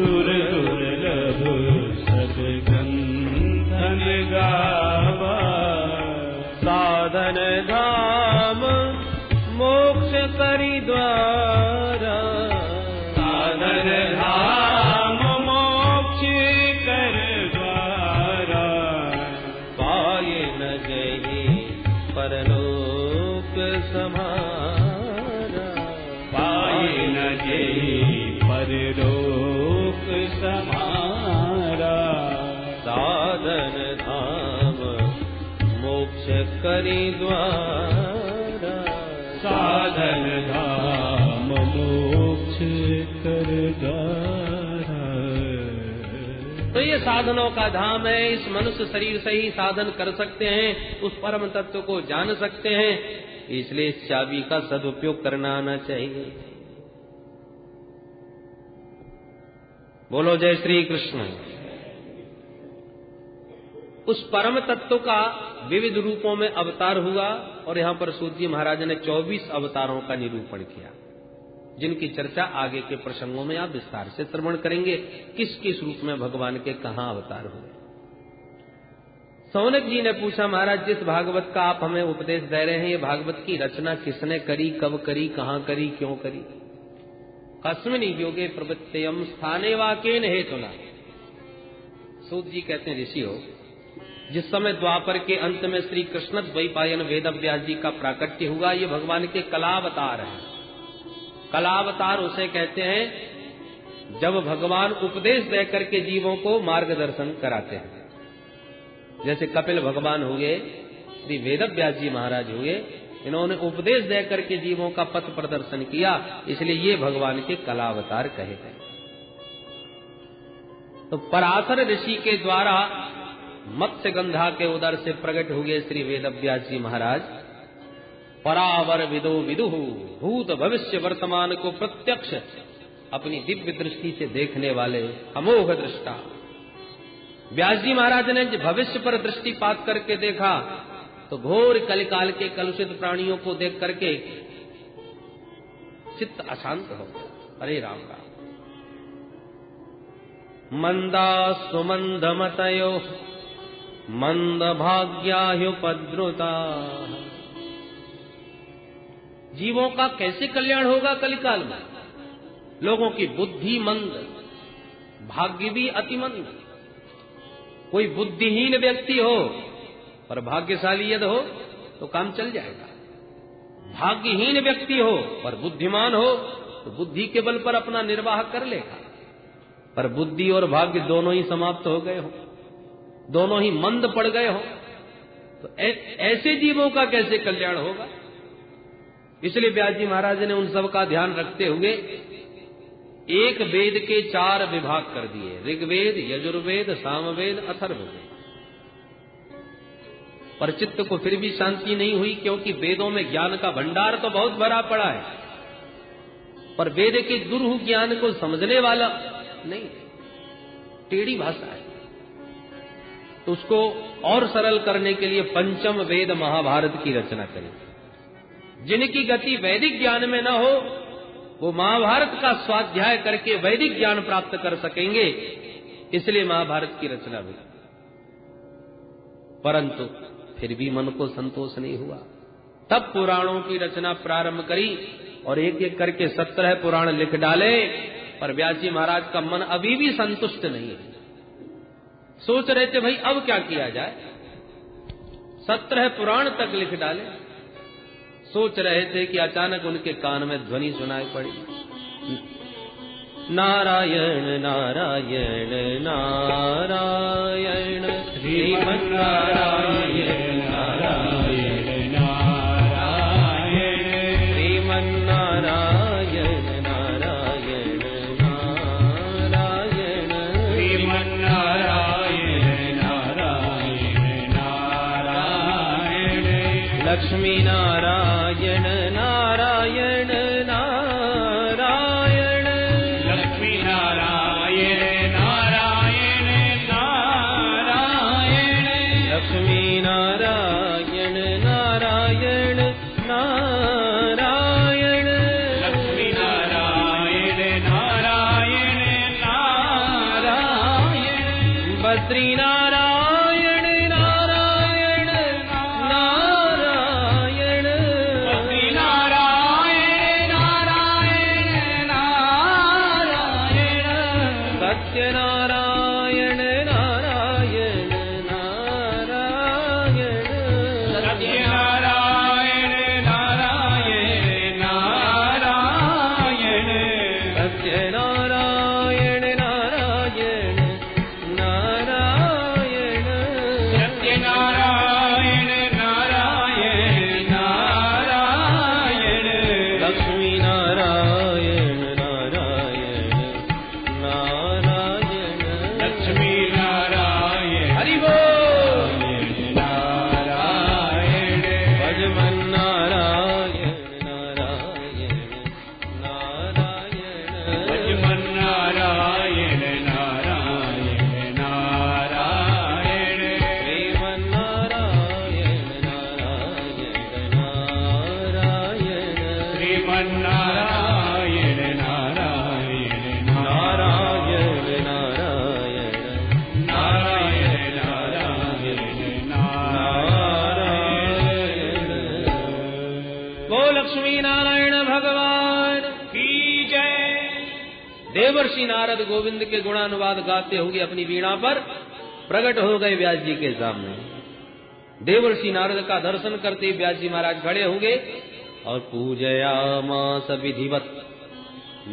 सुर दुर्लभ सद्गंधन गावा। साधन धाम मोक्ष करि द्वारा। साधन धाम मोक्ष कर द्वारा। पाए न जहि परलोक समारा। पाए न जहि परलोक समारा। साधन धाम मोक्ष करि द्वारा। साधन धाम मोक्ष कर द्वारा। तो ये साधनों का धाम है। इस मनुष्य शरीर से ही साधन कर सकते हैं, उस परम तत्व को जान सकते हैं। इसलिए इस चाबी का सदुपयोग करना आना चाहिए। बोलो जय श्री कृष्ण। उस परम तत्व का विविध रूपों में अवतार हुआ और यहाँ पर सूत जी महाराज ने 24 अवतारों का निरूपण किया, जिनकी चर्चा आगे के प्रसंगों में आप विस्तार से श्रवण करेंगे। किस किस रूप में भगवान के कहाँ अवतार हुए। सौनक जी ने पूछा, महाराज जिस भागवत का आप हमें उपदेश दे रहे हैं, ये भागवत की रचना किसने करी, कब करी, कहाँ करी, क्यों करी। कस्मिन् योगे प्रवृत्तयम् स्थाने वा केन हेतुना। सूत जी कहते हैं, ऋषि हो, जिस समय द्वापर के अंत में श्री कृष्ण द्वैपायन वेद व्यास जी का प्राकट्य हुआ, ये भगवान के कलावतार हैं। कलावतार उसे कहते हैं जब भगवान उपदेश दे करके जीवों को मार्गदर्शन कराते हैं। जैसे कपिल भगवान हुए, श्री वेद व्यास जी महाराज हुए, इन्होंने उपदेश दे करके जीवों का पथ प्रदर्शन किया, इसलिए ये भगवान के कलावतार कहे गए। तो पराशर ऋषि के द्वारा मत्स्य गंधा के उदर से प्रकट हुए श्री वेद व्यास जी महाराज परावर विदो विदुहु भूत भविष्य वर्तमान को प्रत्यक्ष अपनी दिव्य दृष्टि से देखने वाले अमोघ दृष्टा। व्यास जी महाराज ने भविष्य पर दृष्टिपात करके देखा तो घोर कलिकाल के कलुषित प्राणियों को देख करके चित्त अशांत हो गया। अरे राम राम। मंदा सुमंद मतयो मंद भाग्याह्युपद्रुता। जीवों का कैसे कल्याण होगा कलिकाल में। लोगों की बुद्धि मंद, भाग्य भी अतिमंद। कोई बुद्धिहीन व्यक्ति हो पर भाग्यशाली यदि हो तो काम चल जाएगा। भाग्यहीन व्यक्ति हो पर बुद्धिमान हो तो बुद्धि के बल पर अपना निर्वाह कर लेगा। पर बुद्धि और भाग्य दोनों ही समाप्त हो गए हो, दोनों ही मंद पड़ गए हो, तो ऐसे जीवों का कैसे कल्याण होगा। इसलिए व्यास जी महाराज ने उन सब का ध्यान रखते हुए एक वेद के 4 विभाग कर दिए, ऋग्वेद, यजुर्वेद, सामवेद, अथर्ववेद। पर चित्त को फिर भी शांति नहीं हुई, क्योंकि वेदों में ज्ञान का भंडार तो बहुत भरा पड़ा है, पर वेद के दुरूह ज्ञान को समझने वाला नहीं, टेढ़ी भाषा है। तो उसको और सरल करने के लिए पंचम वेद महाभारत की रचना करी। जिनकी गति वैदिक ज्ञान में न हो वो महाभारत का स्वाध्याय करके वैदिक ज्ञान प्राप्त कर सकेंगे, इसलिए महाभारत की रचना हुई। परंतु फिर भी मन को संतोष नहीं हुआ। तब पुराणों की रचना प्रारंभ करी और एक एक करके 17 पुराण लिख डाले, पर व्यास जी महाराज का मन अभी भी संतुष्ट नहीं है। सोच रहे थे भाई अब क्या किया जाए। 17 पुराण तक लिख डाले, सोच रहे थे कि अचानक उनके कान में ध्वनि सुनाई पड़ी, नारायण नारायण नारायण श्रीमन्नारायण नारायण नारायण श्रीमन्नारायण नारायण नारायण श्रीमन्नारायण नारायण नारायण लक्ष्मी नारायण नारायण नारायण लक्ष्मी नारायण नारायण नारायण लक्ष्मी नारायण नारायण नारायण लक्ष्मी नारायण नारायण नारायण श्री नारायण नारायण नारायण श्री नारायण नारायण नारायण सत्य नारायण नारायण नारायण सत्य नारायण नारायण नारायण सत्य नारायण नारायण नारायण सत्य नारायण नारायण नारायण लक्ष्मी नारायण नारायण नारायण लक्ष्मी नारायण हरि बोल नारायण भजमन नारायण नारायण नारायण भजमन नारायण नारायण नारायण श्रीमन नारायण नारायण नारायण श्रीमन नारायण नारायण नारायण नारायण नारायण नारायण नारायण वो लक्ष्मी नारायण भगवान की जय। देवर्षि नारद गोविंद के गुणानुवाद गाते हुए अपनी वीणा पर प्रकट हो गए व्यास जी के सामने। देवर्षि नारद का दर्शन करते व्यास जी महाराज खड़े हो गए और पूजयामास विधिवत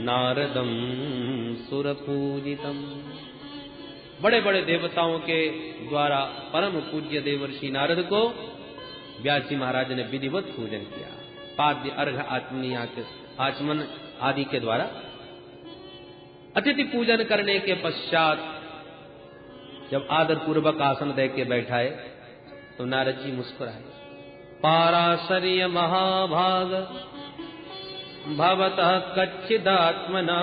नारदम सुर पूजितम। बड़े बड़े देवताओं के द्वारा परम पूज्य देवर्षि नारद को व्यास जी महाराज ने विधिवत पूजन किया। पाद्य अर्घ आचमन आदि के द्वारा अतिथि पूजन करने के पश्चात जब आदर पूर्वक आसन दे के बैठाए तो नारद जी मुस्कुराए। पाराशर्य महाभाग भवतः कच्चिदात्मना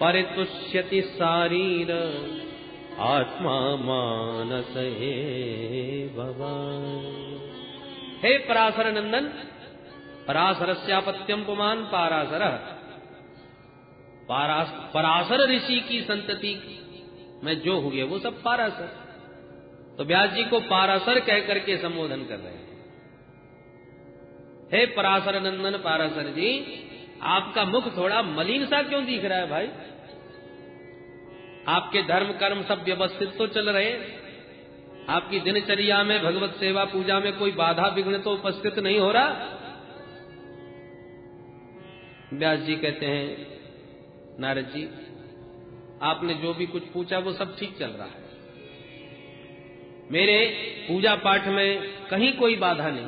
परितुष्यति शारीर आत्मा मानस हे भवान। हे पराशर नंदन, पराशरस्यापत्यम पुमान पाराशर। पराशर ऋषि की संतति में जो हुए वो सब पाराशर। तो व्यास जी को पाराशर कह करके संबोधन कर रहे हैं। हे पराशर नंदन पाराशर जी, आपका मुख थोड़ा मलिन सा क्यों दिख रहा है भाई? आपके धर्म कर्म सब व्यवस्थित तो चल रहे, आपकी दिनचर्या में भगवत सेवा पूजा में कोई बाधा विघ्न तो उपस्थित नहीं हो रहा। व्यास जी कहते हैं, नारद जी आपने जो भी कुछ पूछा वो सब ठीक चल रहा है। मेरे पूजा पाठ में कहीं कोई बाधा नहीं,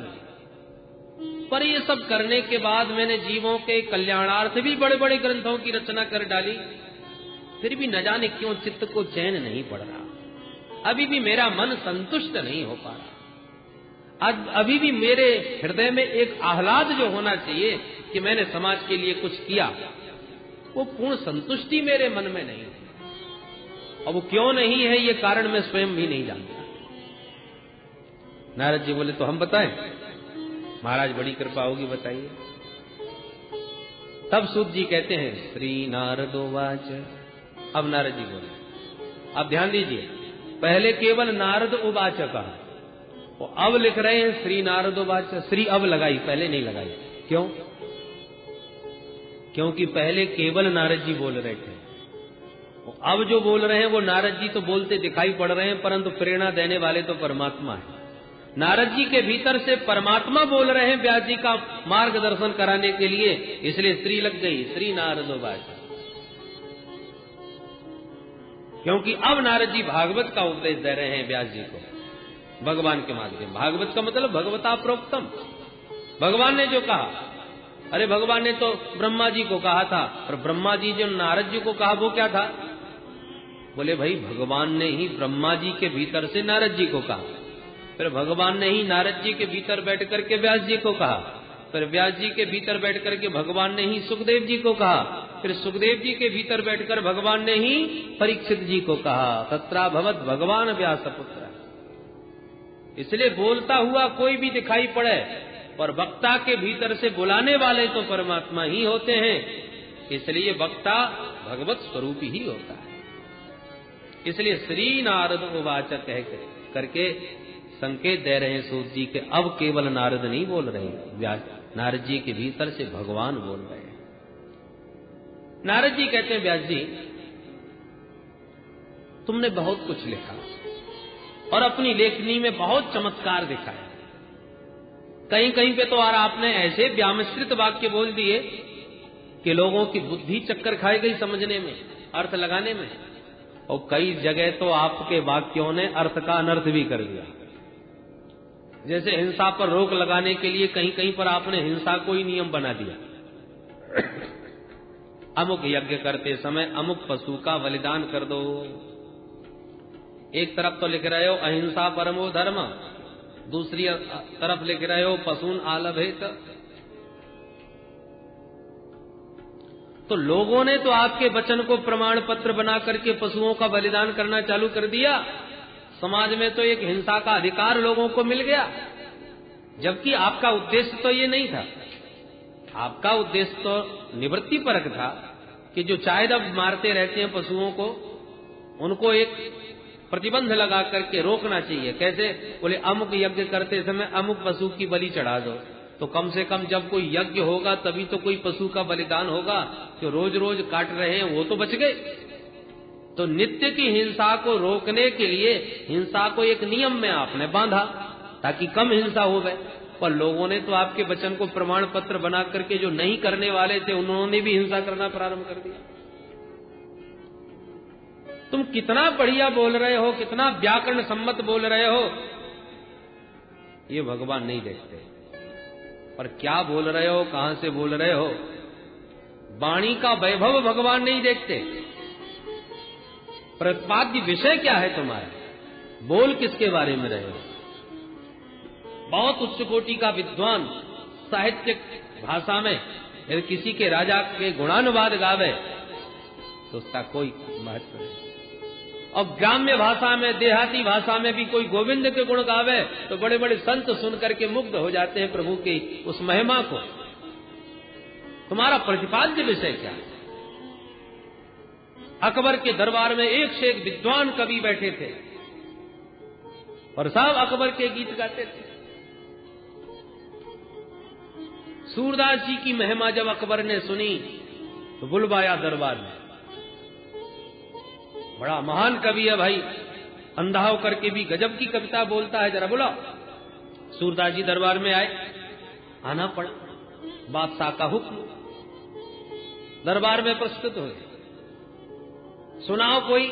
पर ये सब करने के बाद मैंने जीवों के कल्याणार्थ भी बड़े बड़े ग्रंथों की रचना कर डाली, फिर भी न जाने क्यों चित्त को चैन नहीं पड़ रहा। अभी भी मेरा मन संतुष्ट नहीं हो पा रहा। अभी भी मेरे हृदय में एक आह्लाद जो होना चाहिए कि मैंने समाज के लिए कुछ किया, वो पूर्ण संतुष्टि मेरे मन में नहीं है। और वो क्यों नहीं है ये कारण मैं स्वयं भी नहीं जानता। नारद जी बोले तो हम बताएं? महाराज बड़ी कृपा होगी, बताइए। तब सूत जी कहते हैं, श्री नारदोवाच। अब नारद जी बोले, अब ध्यान दीजिए, पहले केवल नारद उवाच कहा, वो अब लिख रहे हैं श्री नारदोवाच। श्री अब लगाई, पहले नहीं लगाई। क्यों? क्योंकि पहले केवल नारद जी बोल रहे थे। अब जो बोल रहे हैं वो नारद जी तो बोलते दिखाई पड़ रहे हैं, परंतु प्रेरणा देने वाले तो परमात्मा है। नारद जी के भीतर से परमात्मा बोल रहे हैं व्यास जी का मार्गदर्शन कराने के लिए, इसलिए श्री लग गई, श्री नारदोवाच। क्योंकि अब नारद जी भागवत का उपदेश दे रहे हैं व्यास जी को भगवान के माध्यम। भागवत का मतलब भगवता प्रोक्तम, भगवान ने जो कहा। अरे भगवान ने तो ब्रह्मा जी को कहा था, और ब्रह्मा जी जो नारद जी को कहा वो क्या था? बोले भाई भगवान ने ही ब्रह्मा जी के भीतर से नारद जी को कहा, फिर भगवान ने ही नारद जी के भीतर बैठ करके व्यास जी को कहा, फिर व्यास जी के भीतर बैठ करके भगवान ने ही सुखदेव जी को कहा, फिर सुखदेव जी के भीतर बैठकर भगवान ने ही परीक्षित जी को कहा। तत्राभवत भगवान व्यासपुत्र। इसलिए बोलता हुआ कोई भी दिखाई पड़े, पर वक्ता के भीतर से बुलाने वाले तो परमात्मा ही होते हैं, इसलिए वक्ता भगवत स्वरूप ही होता है। इसलिए श्री नारद उवाच कह करके संकेत दे रहे हैं सूत जी के अब केवल नारद नहीं बोल रहे, व्यास नारद जी के भीतर से भगवान बोल रहे हैं। नारद जी कहते हैं, व्यास जी तुमने बहुत कुछ लिखा और अपनी लेखनी में बहुत चमत्कार दिखाया। कहीं कहीं पे तो और आपने ऐसे व्यामिश्रित वाक्य बोल दिए कि लोगों की बुद्धि चक्कर खाई गई समझने में, अर्थ लगाने में। और कई जगह तो आपके वाक्यों ने अर्थ का अनर्थ भी कर दिया। जैसे हिंसा पर रोक लगाने के लिए कहीं कहीं पर आपने हिंसा को ही नियम बना दिया। अमुक यज्ञ करते समय अमुक पशु का बलिदान कर दो। एक तरफ तो लिख रहे हो अहिंसा परमो धर्म, दूसरी तरफ लिख रहे हो पशून आलभेत। तो लोगों ने तो आपके वचन को प्रमाण पत्र बना करके पशुओं का बलिदान करना चालू कर दिया। समाज में तो एक हिंसा का अधिकार लोगों को मिल गया, जबकि आपका उद्देश्य तो ये नहीं था। आपका उद्देश्य तो निवृत्ति परक था कि जो चाहे अब मारते रहते हैं पशुओं को, उनको एक प्रतिबंध लगा करके रोकना चाहिए। कैसे? बोले अमुक यज्ञ करते समय अमुक पशु की बलि चढ़ा दो। तो कम से कम जब कोई यज्ञ होगा तभी तो कोई पशु का बलिदान होगा। जो रोज रोज काट रहे हैं वो तो बच गए। तो नित्य की हिंसा को रोकने के लिए हिंसा को एक नियम में आपने बांधा ताकि कम हिंसा हो गए। पर लोगों ने तो आपके वचन को प्रमाण पत्र बना करके जो नहीं करने वाले थे उन्होंने भी हिंसा करना प्रारंभ कर दिया। तुम कितना बढ़िया बोल रहे हो, कितना व्याकरण सम्मत बोल रहे हो, ये भगवान नहीं देखते। पर क्या बोल रहे हो, कहां से बोल रहे हो, वाणी का वैभव भगवान नहीं देखते। प्रतिपाद्य विषय क्या है तुम्हारा, बोल किसके बारे में रहे हो। बहुत उच्च कोटि का विद्वान साहित्यिक भाषा में यदि किसी के राजा के गुणानुवाद गावे तो उसका कोई महत्व नहीं। और ग्राम्य भाषा में, देहाती भाषा में भी कोई गोविंद के गुण गावे तो बड़े बड़े संत सुन करके मुग्ध हो जाते हैं प्रभु की उस महिमा को। तुम्हारा प्रतिपाद्य विषय क्या है? अकबर के दरबार में एक से एक विद्वान कवि बैठे थे और सब अकबर के गीत गाते थे। सूरदास जी की महिमा जब अकबर ने सुनी तो बुलवाया दरबार में। बड़ा महान कवि है भाई, अंधा होकर के भी गजब की कविता बोलता है, जरा बुलाओ। सूरदास जी दरबार में आए, आना पड़ा। बादशाह का हुक्म, दरबार में प्रस्तुत हुए। सुनाओ कोई,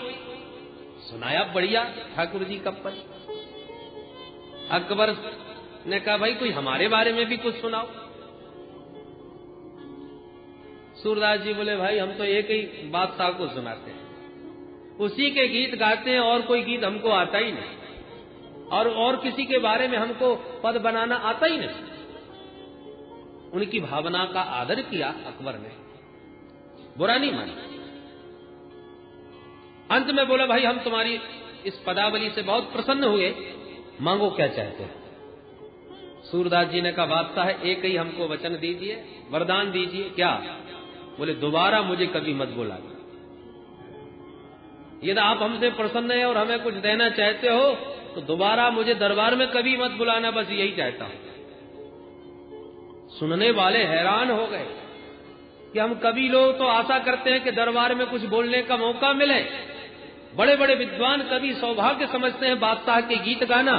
सुनाया बढ़िया ठाकुर जी कप्पल। अकबर ने कहा भाई कोई हमारे बारे में भी कुछ सुनाओ। सूरदास जी बोले भाई हम तो एक ही बादशाह को सुनाते हैं, उसी के गीत गाते हैं और कोई गीत हमको आता ही नहीं, और किसी के बारे में हमको पद बनाना आता ही नहीं। उनकी भावना का आदर किया अकबर ने, बुरा नहीं माना। अंत में बोला भाई हम तुम्हारी इस पदावली से बहुत प्रसन्न हुए, मांगो क्या चाहते हो। सूरदास जी ने कहा बादशाह है एक ही हमको वचन दीजिए, वरदान दीजिए। क्या? बोले दोबारा मुझे कभी मत बुलाना। यदि आप हमसे प्रसन्न है और हमें कुछ देना चाहते हो तो दोबारा मुझे दरबार में कभी मत बुलाना, बस यही चाहता हूं। सुनने वाले हैरान हो गए कि हम कभी लोग तो आशा करते हैं कि दरबार में कुछ बोलने का मौका मिले। बड़े बड़े विद्वान कभी सौभाग्य समझते हैं बादशाह के गीत गाना,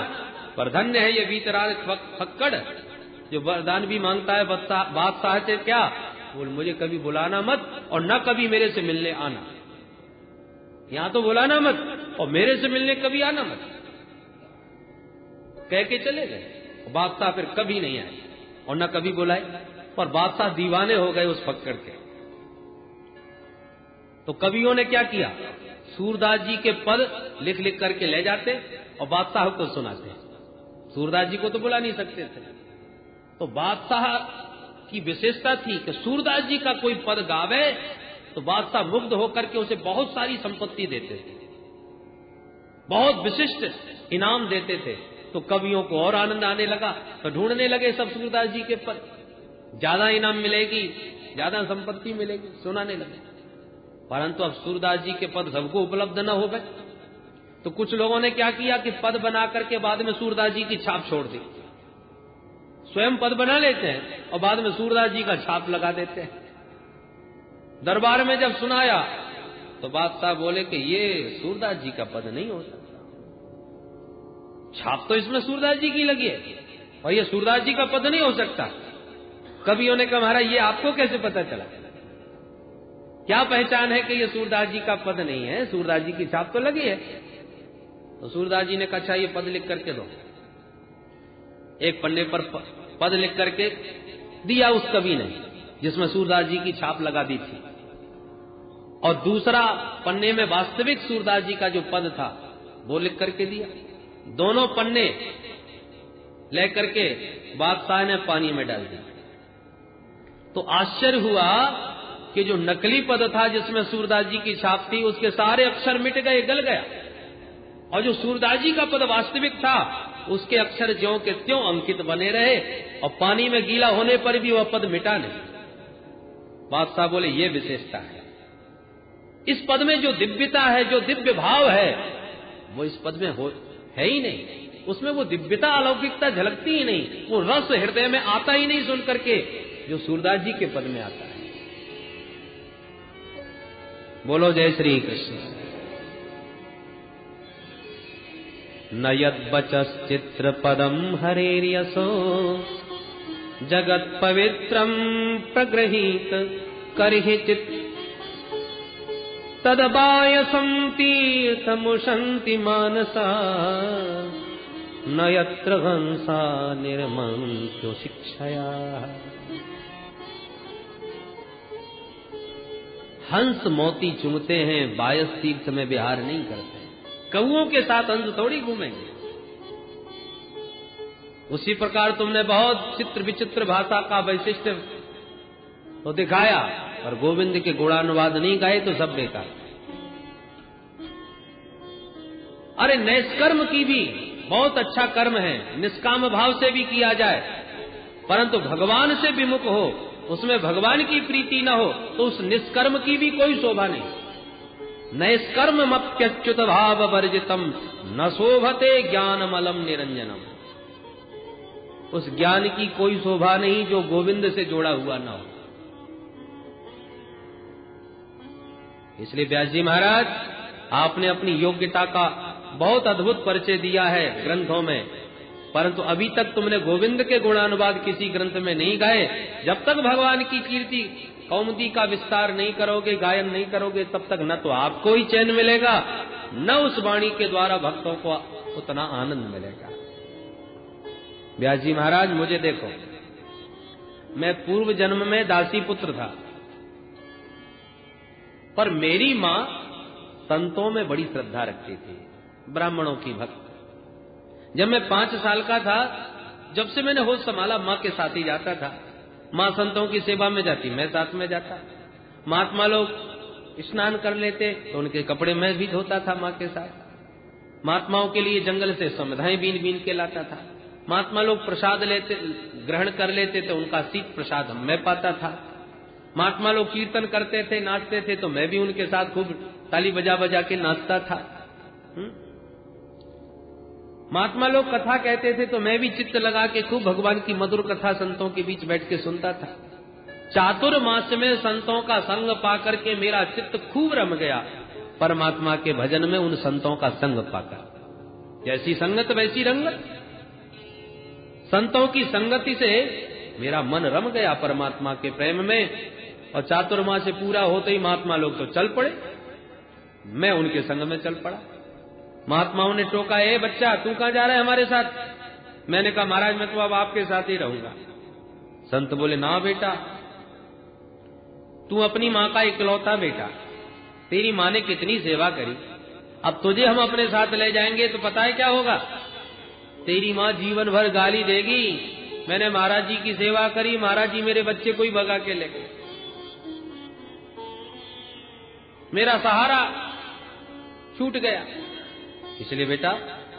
पर धन्य है ये वीतराग फक्कड़ जो वरदान भी मांगता है बादशाह से। क्या बोल, मुझे कभी बुलाना मत और न कभी मेरे से मिलने आना। यहां तो बुलाना मत और मेरे से मिलने कभी आना मत, कह के चले गए। बादशाह फिर कभी नहीं आए और न कभी बुलाए, पर बादशाह दीवाने हो गए उस फक्कड़ के। तो कवियों ने क्या किया, सूरदास जी के पद लिख लिख करके ले जाते और बादशाह को सुनाते। सूरदास जी को तो बुला नहीं सकते थे, तो बादशाह की विशेषता थी कि सूरदास जी का कोई पद गावे तो बादशाह मुग्ध होकर के उसे बहुत सारी संपत्ति देते थे, बहुत विशिष्ट इनाम देते थे। तो कवियों को और आनंद आने लगा, तो ढूंढने लगे सब सूरदास जी के पद, ज्यादा इनाम मिलेगी, ज्यादा संपत्ति मिलेगी, सुनाने लगे। परंतु अब सूरदास जी के पद सबको उपलब्ध न हो गए, तो कुछ लोगों ने क्या किया कि पद बना करके बाद में सूरदास जी की छाप छोड़ दी। स्वयं पद बना लेते हैं और बाद में सूरदास जी का छाप लगा देते हैं। दरबार में जब सुनाया तो बादशाह बोले कि ये सूरदास जी का पद नहीं हो सकता, छाप तो इसमें सूरदास जी की लगी है और ये सूरदास जी का पद नहीं हो सकता। कवियों ने कहा महाराज ये आपको कैसे पता चला, क्या पहचान है कि ये सूरदास जी का पद नहीं है, सूरदास जी की छाप तो लगी है। तो सूरदास जी ने कहा अच्छा ये पद लिख करके दो। एक पन्ने पर पद लिख करके दिया उस कवि ने जिसमें सूरदास जी की छाप लगा दी थी, और दूसरा पन्ने में वास्तविक सूरदास जी का जो पद था वो लिख करके दिया। दोनों पन्ने लेकर के बादशाह ने पानी में डाल दिया। तो आश्चर्य हुआ कि जो नकली पद था जिसमें सूरदास जी की छाप थी उसके सारे अक्षर मिट गए, गल गया, और जो सूरदास जी का पद वास्तविक था उसके अक्षर ज्यों के त्यों अंकित बने रहे और पानी में गीला होने पर भी वह पद मिटा नहीं। बादशाह बोले ये विशेषता है, इस पद में जो दिव्यता है, जो दिव्य भाव है वो इस पद में है ही नहीं, उसमें वो दिव्यता अलौकिकता झलकती ही नहीं, वो रस हृदय में आता ही नहीं सुन करके जो सूरदास जी के पद में आता है। बोलो जय श्री कृष्ण। न यद्वचश्चित्र पदम हरेर्यसो जगत पवित्रम प्रगृहीत करहि चित् तदबायसं तीर्थमुशन्ति मानसा न यत्र हंसा निर्मन्त्यो शिक्षया। हंस मोती चुमते हैं, बायस तीर्थ में विहार नहीं करते। कौओं के साथ हंस थोड़ी घूमेंगे। उसी प्रकार तुमने बहुत चित्र विचित्र भाषा का वैशिष्ट तो दिखाया और गोविंद के गुणानुवाद नहीं गाए तो सब बेकार। अरे नैष्कर्म की भी बहुत अच्छा कर्म है, निष्काम भाव से भी किया जाए, परंतु भगवान से विमुख हो, उसमें भगवान की प्रीति न हो तो उस निष्कर्म की भी कोई शोभा नहीं। नैष्कर्ममप्यच्युत भाव वर्जितम न शोभते ज्ञानमलम निरंजनम। उस ज्ञान की कोई शोभा नहीं जो गोविंद से जोड़ा हुआ न हो। इसलिए व्यास जी महाराज आपने अपनी योग्यता का बहुत अद्भुत परिचय दिया है ग्रंथों में, परंतु अभी तक तुमने गोविंद के गुणानुवाद किसी ग्रंथ में नहीं गाए। जब तक भगवान की कीर्ति कौमुदी का विस्तार नहीं करोगे, गायन नहीं करोगे, तब तक न तो आपको ही चैन मिलेगा, न उस वाणी के द्वारा भक्तों को उतना आनंद मिलेगा। व्यास जी महाराज मुझे देखो, मैं पूर्व जन्म में दासी पुत्र था, पर मेरी मां संतों में बड़ी श्रद्धा रखती थी, ब्राह्मणों की भक्त। जब मैं 5 साल का था, जब से मैंने होश संभाला मां के साथ ही जाता था। मां संतों की सेवा में जाती, मैं साथ में जाता। महात्मा लोग स्नान कर लेते तो उनके कपड़े मैं भी धोता था मां के साथ। महात्माओं के लिए जंगल से समिधाएं बीन बीन के लाता था। महात्मा लोग प्रसाद लेते, ग्रहण कर लेते तो उनका शीत प्रसाद मैं पाता था। महात्मा लोग कीर्तन करते थे, नाचते थे, तो मैं भी उनके साथ खूब ताली बजा बजा के नाचता था। महात्मा लोग कथा कहते थे तो मैं भी चित्त लगा के खूब भगवान की मधुर कथा संतों के बीच बैठ के सुनता था। चातुर्मास में संतों का संग पाकर के मेरा चित्त खूब रम गया, परमात्मा के भजन में उन संतों का संग पाकर। जैसी संगत वैसी रंगत। संतों की संगति से मेरा मन रम गया परमात्मा के प्रेम में, और चातुर्मास से पूरा होते ही महात्मा लोग तो चल पड़े, मैं उनके संग में चल पड़ा। महात्माओं ने टोका, ए बच्चा तू कहां जा रहा है हमारे साथ? मैंने कहा महाराज मैं तो अब आपके साथ ही रहूंगा। संत बोले ना बेटा, तू अपनी मां का इकलौता बेटा, तेरी मां ने कितनी सेवा करी, अब तुझे हम अपने साथ ले जाएंगे तो पता है क्या होगा? तेरी मां जीवन भर गाली देगी, मैंने महाराज जी की सेवा करी, महाराज जी मेरे बच्चे को ही भगा के ले गए, मेरा सहारा छूट गया। इसलिए बेटा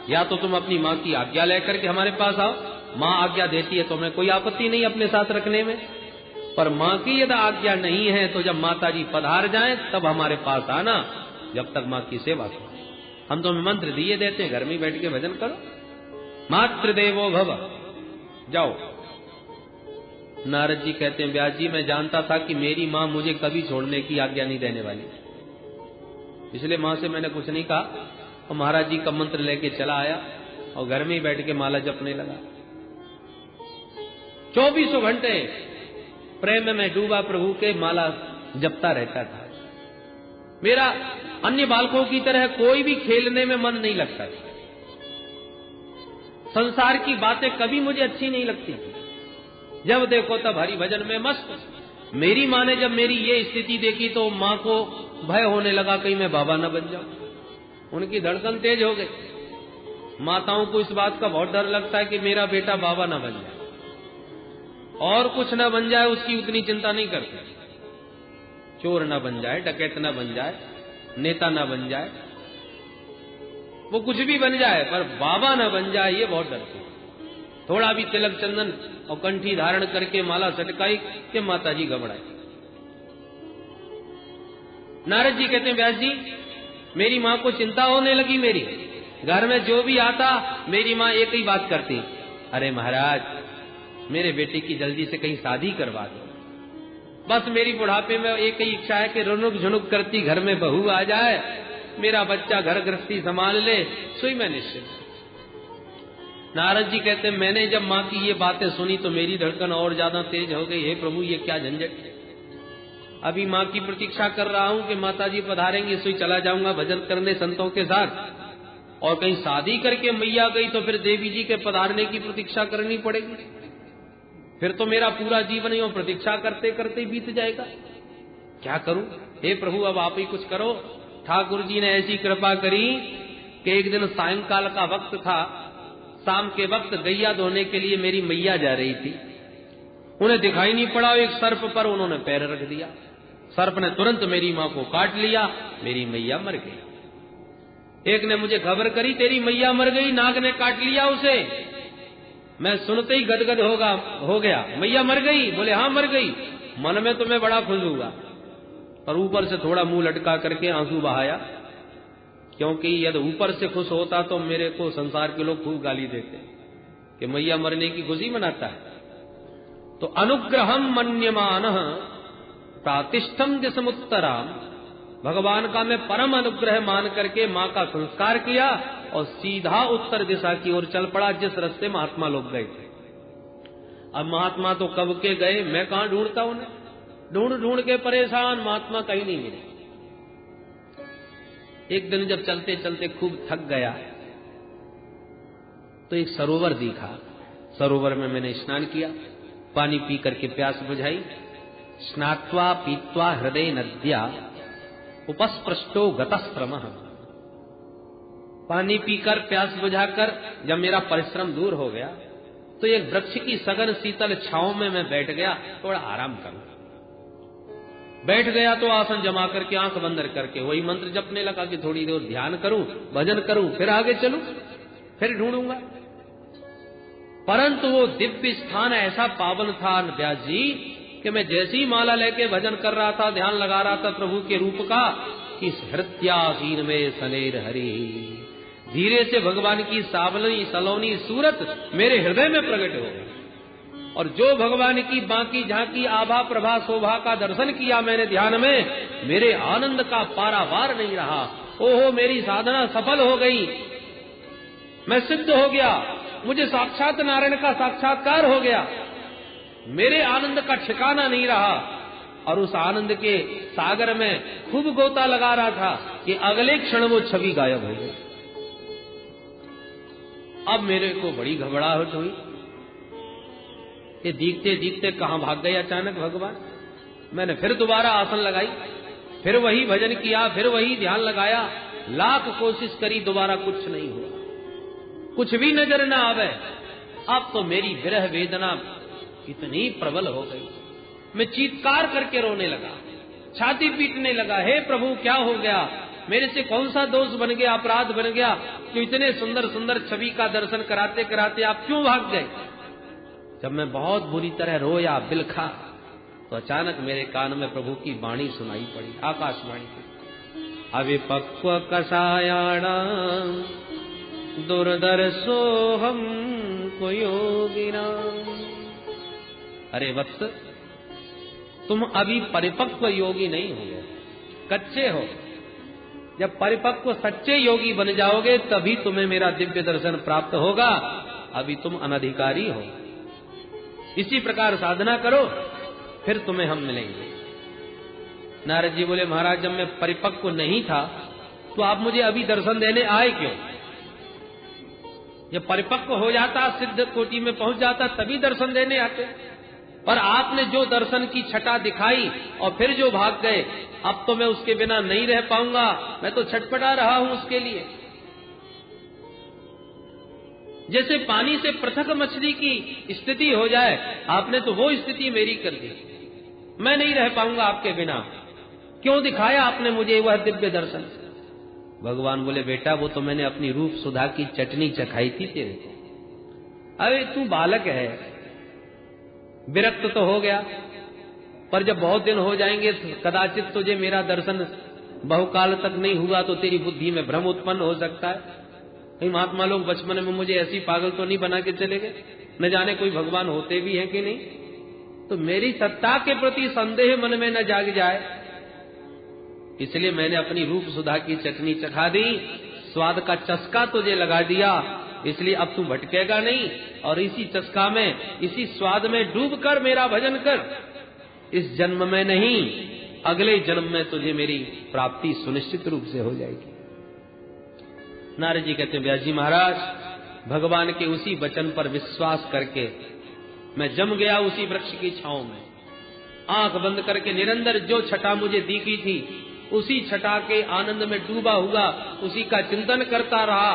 या तो तुम अपनी मां की आज्ञा लेकर के हमारे पास आओ, मां आज्ञा देती है तो हमें कोई आपत्ति नहीं अपने साथ रखने में, पर मां की यदि आज्ञा नहीं है तो जब माता जी पधार जाएं तब हमारे पास आना, जब तक मां की सेवा करो। हम तो मंत्र दिए देते हैं, घर में बैठ के भजन करो। मातृदेवो भव, जाओ। नारद जी कहते हैं, व्यास जी मैं जानता था कि मेरी मां मुझे कभी छोड़ने की आज्ञा नहीं देने वाली, इसलिए मां से मैंने कुछ नहीं कहा और महाराज जी का मंत्र लेके चला आया और घर में ही बैठ के माला जपने लगा। 24 घंटे प्रेम में डूबा प्रभु के माला जपता रहता था। मेरा अन्य बालकों की तरह कोई भी खेलने में मन नहीं लगता, संसार की बातें कभी मुझे अच्छी नहीं लगती, जब देखो तब हरि भजन में मस्त। मेरी मां ने जब मेरी ये स्थिति देखी तो मां को भय होने लगा कहीं मैं बाबा न बन जाऊं। उनकी धड़कन तेज हो गई। माताओं को इस बात का बहुत डर लगता है कि मेरा बेटा बाबा न बन जाए, और कुछ न बन जाए उसकी उतनी चिंता नहीं करती। चोर न बन जाए, डकैत न बन जाए, नेता न बन जाए, वो कुछ भी बन जाए पर बाबा न बन जाए ये बहुत डरती। थोड़ा भी तिलक चंदन और कंठी धारण करके माला सटकाई कि माता जी घबराई। नारद जी कहते हैं, व्यास जी मेरी मां को चिंता होने लगी। मेरी घर में जो भी आता मेरी मां एक ही बात करती, अरे महाराज मेरे बेटे की जल्दी से कहीं शादी करवा दो। बस मेरी बुढ़ापे में एक ही इच्छा है कि रुनुक झुनुक करती घर में बहू आ जाए, मेरा बच्चा घर गृहस्थी संभाल ले, सोई मैं निश्चित। नारद जी कहते हैं, मैंने जब मां की ये बातें सुनी तो मेरी धड़कन और ज्यादा तेज हो गई। हे प्रभु ये क्या झंझट, अभी मां की प्रतीक्षा कर रहा हूं कि माता जी पधारेंगे, सोई चला जाऊंगा भजन करने संतों के साथ। और कहीं शादी करके मैया गई तो फिर देवी जी के पधारने की प्रतीक्षा करनी पड़ेगी, फिर तो मेरा पूरा जीवन ही प्रतीक्षा करते करते बीत जाएगा। क्या करूं? हे प्रभु अब आप ही कुछ करो। ठाकुर जी ने ऐसी कृपा करी कि एक दिन सायंकाल का वक्त था, शाम के वक्त गैया धोने के लिए मेरी मैया जा रही थी। उन्हें दिखाई नहीं पड़ा, एक सर्प पर उन्होंने पैर रख दिया, सर्प ने तुरंत मेरी मां को काट लिया, मेरी मैया मर गई। एक ने मुझे खबर करी तेरी मैया मर गई, नाग ने काट लिया उसे। मैं सुनते ही गदगद हो गया, मैया मर गई? बोले हाँ मर गई। मन में तो मैं बड़ा खुश हुआ और ऊपर से थोड़ा मुंह लटका करके आंसू बहाया, क्योंकि यदि ऊपर से खुश होता तो मेरे को संसार के लोग खूब गाली देते कि मैया मरने की खुशी मनाता है। तो अनुग्रहम मन्यमानः प्रातिष्ठम दिशमुत्तराम, भगवान का मैं परम अनुग्रह मान करके मां का संस्कार किया और सीधा उत्तर दिशा की ओर चल पड़ा, जिस रास्ते महात्मा लोग गए थे। अब महात्मा तो कब के गए, मैं कहां ढूंढता उन्हें, ढूंढ ढूंढ के परेशान, महात्मा कहीं नहीं मिले। एक दिन जब चलते चलते खूब थक गया तो एक सरोवर दिखा, सरोवर में मैंने स्नान किया, पानी पी करके प्यास बुझाई। स्नात्वा पीत्वा हृदय नद्या उपस्पृष्टो गतस्त्रमः, पानी पीकर प्यास बुझाकर जब मेरा परिश्रम दूर हो गया तो एक वृक्ष की सघन शीतल छांव में मैं बैठ गया, थोड़ा आराम करूं। बैठ गया तो आसन जमा करके आंख बंद करके वही मंत्र जपने लगा कि थोड़ी देर ध्यान करूं, भजन करूं, फिर आगे चलूं, फिर ढूंढूंगा। परंतु वो दिव्य स्थान ऐसा पावन था व्यास जी कि मैं जैसी ही माला लेके भजन कर रहा था, ध्यान लगा रहा था प्रभु के रूप का, कि हृत्यासीन में सनेर हरि, धीरे से भगवान की सावली सलोनी सूरत मेरे हृदय में प्रकट हो गई। और जो भगवान की बाकी झांकी आभा प्रभा शोभा का दर्शन किया मैंने ध्यान में, मेरे आनंद का पारावार नहीं रहा। ओहो मेरी साधना सफल हो गई, मैं सिद्ध हो गया, मुझे साक्षात नारायण का साक्षात्कार हो गया, मेरे आनंद का ठिकाना नहीं रहा। और उस आनंद के सागर में खूब गोता लगा रहा था कि अगले क्षण वो छवि गायब हो गई। अब मेरे को बड़ी घबराहट हुई कि दीखते दीखते कहां भाग गए अचानक भगवान। मैंने फिर दोबारा आसन लगाई, फिर वही भजन किया, फिर वही ध्यान लगाया, लाख कोशिश करी, दोबारा कुछ नहीं हुआ, कुछ भी नजर न आवे। अब तो मेरी विरह वेदना इतनी प्रबल हो गई, मैं चीत्कार करके रोने लगा, छाती पीटने लगा, हे प्रभु क्या हो गया, मेरे से कौन सा दोष बन गया, अपराध बन गया, कि इतने सुंदर सुंदर छवि का दर्शन कराते कराते आप क्यों भाग गए। जब मैं बहुत बुरी तरह रोया बिलखा तो अचानक मेरे कान में प्रभु की वाणी सुनाई पड़ी, आकाशवाणी की, अविपक्व कषायाणां दुर्दर्शोऽहं कुयोगिनाम्। अरे वत्स, तुम अभी परिपक्व योगी नहीं हुए, कच्चे हो। जब परिपक्व सच्चे योगी बन जाओगे तभी तुम्हें मेरा दिव्य दर्शन प्राप्त होगा। अभी तुम अनधिकारी हो। इसी प्रकार साधना करो, फिर तुम्हें हम मिलेंगे। नारद जी बोले, महाराज जब मैं परिपक्व नहीं था तो आप मुझे अभी दर्शन देने आए क्यों? जब परिपक्व हो जाता, सिद्ध कोटि में पहुंच जाता, तभी दर्शन देने आते। पर आपने जो दर्शन की छटा दिखाई और फिर जो भाग गए, अब तो मैं उसके बिना नहीं रह पाऊंगा। मैं तो छटपटा रहा हूं उसके लिए। जैसे पानी से पृथक मछली की स्थिति हो जाए, आपने तो वो स्थिति मेरी कर दी। मैं नहीं रह पाऊंगा आपके बिना। क्यों दिखाया आपने मुझे वह दिव्य दर्शन? भगवान बोले, बेटा वो तो मैंने अपनी रूप सुधा की चटनी चखाई थी तेरे को। अरे तू बालक है, विरक्त तो हो गया, पर जब बहुत दिन हो जाएंगे कदाचित तुझे मेरा दर्शन बहुकाल तक नहीं हुआ तो तेरी बुद्धि में भ्रम उत्पन्न हो सकता है। कहीं महात्मा लोग बचपन में मुझे ऐसी पागल तो नहीं बना के चले गए, न जाने कोई भगवान होते भी हैं कि नहीं। तो मेरी सत्ता के प्रति संदेह मन में न जाग जाए, इसलिए मैंने अपनी रूप सुधा की चटनी चखा दी, स्वाद का चस्का तुझे लगा दिया। इसलिए अब तू भटकेगा नहीं और इसी चस्का में, इसी स्वाद में डूब कर मेरा भजन कर। इस जन्म में नहीं, अगले जन्म में तुझे मेरी प्राप्ति सुनिश्चित रूप से हो जाएगी। नारद जी कहते हैं, व्यास जी महाराज, भगवान के उसी वचन पर विश्वास करके मैं जम गया उसी वृक्ष की छांव में। आंख बंद करके निरंतर जो छटा मुझे दिखी थी, उसी छटा के आनंद में डूबा हुआ उसी का चिंतन करता रहा।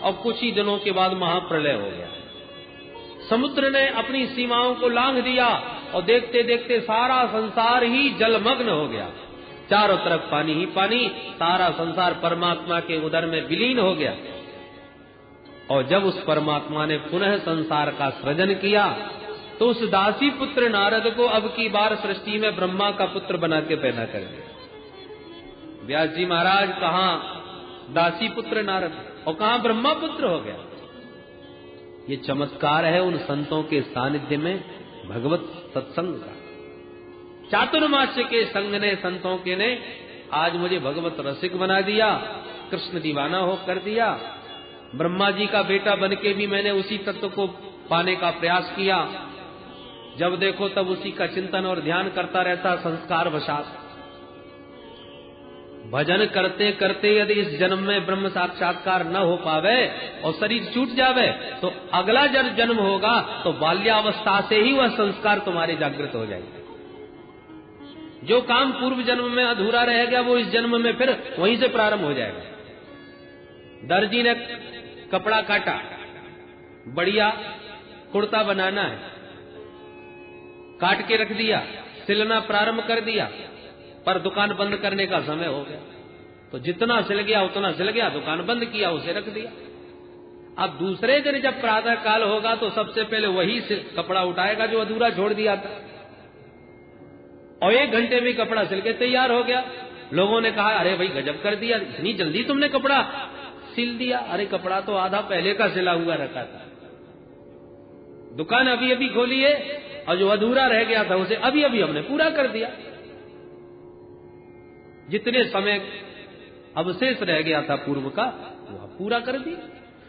और कुछ ही दिनों के बाद महाप्रलय हो गया। समुद्र ने अपनी सीमाओं को लांघ दिया और देखते देखते सारा संसार ही जलमग्न हो गया। चारों तरफ पानी ही पानी, सारा संसार परमात्मा के उदर में विलीन हो गया। और जब उस परमात्मा ने पुनः संसार का सृजन किया तो उस दासी पुत्र नारद को अब की बार सृष्टि में ब्रह्मा का पुत्र बना के पैदा कर दिया। व्यास जी महाराज कहां दासी पुत्र नारद और कहां ब्रह्मा पुत्र हो गया। ये चमत्कार है उन संतों के सानिध्य में भगवत सत्संग का। चातुर्मास्य के संग ने, संतों के ने आज मुझे भगवत रसिक बना दिया, कृष्ण दीवाना हो कर दिया। ब्रह्मा जी का बेटा बनके भी मैंने उसी तत्व को पाने का प्रयास किया। जब देखो तब उसी का चिंतन और ध्यान करता रहता संस्कार वशात। भजन करते करते यदि इस जन्म में ब्रह्म साक्षात्कार न हो पावे और शरीर छूट जावे तो अगला जन्म होगा तो बाल्यावस्था से ही वह संस्कार तुम्हारे जागृत हो जाएंगे। जो काम पूर्व जन्म में अधूरा रह गया वो इस जन्म में फिर वहीं से प्रारंभ हो जाएगा। दर्जी ने कपड़ा काटा, बढ़िया कुर्ता बनाना है, काट के रख दिया, सिलना प्रारंभ कर दिया, पर दुकान बंद करने का समय हो गया। तो जितना सिल गया उतना सिल गया, दुकान बंद किया, उसे रख दिया। अब दूसरे दिन जब प्रातः काल होगा तो सबसे पहले वही कपड़ा उठाएगा जो अधूरा छोड़ दिया था। और 1 घंटे में कपड़ा सिल के तैयार हो गया। लोगों ने कहा, अरे भाई गजब कर दिया, इतनी जल्दी तुमने कपड़ा सिल दिया। अरे कपड़ा तो आधा पहले का सिला हुआ रखा था, दुकान अभी अभी खोली है और जो अधूरा रह गया था उसे अभी अभी हमने पूरा कर दिया। जितने समय अवशेष रह गया था पूर्व का वह पूरा कर दिया।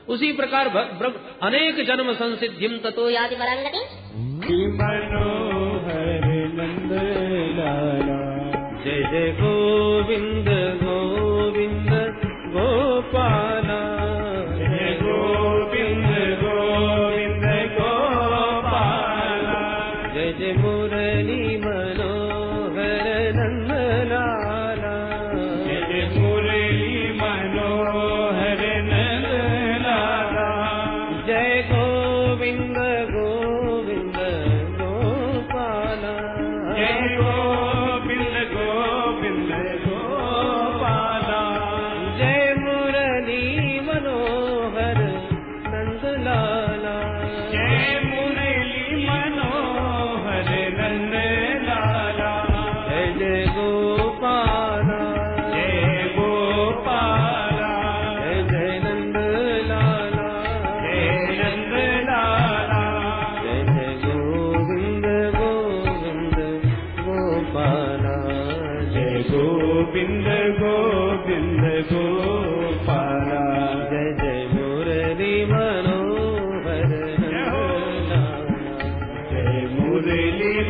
उसी प्रकार अनेक जन्म संसिद्धिम ततो याति परांगति मनोहर नंद लाला। जय जय गोविंद गोविंद गोपाला। जय गोविंद गोविंद गोपाला। जय जय मुरली मनोहर नंद लाला। जय जय मुरली मनोहर नंद लाला। जय गोविंद गोविंद गोपाला। जय गोविंद गोविंद गोपाला। जय मुरली मनोहर नंद लाला। जय मुरली मनोहर नंद लाला। जय जय गोपाला। जय गोपाला।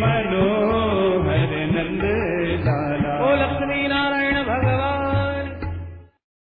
मनोहर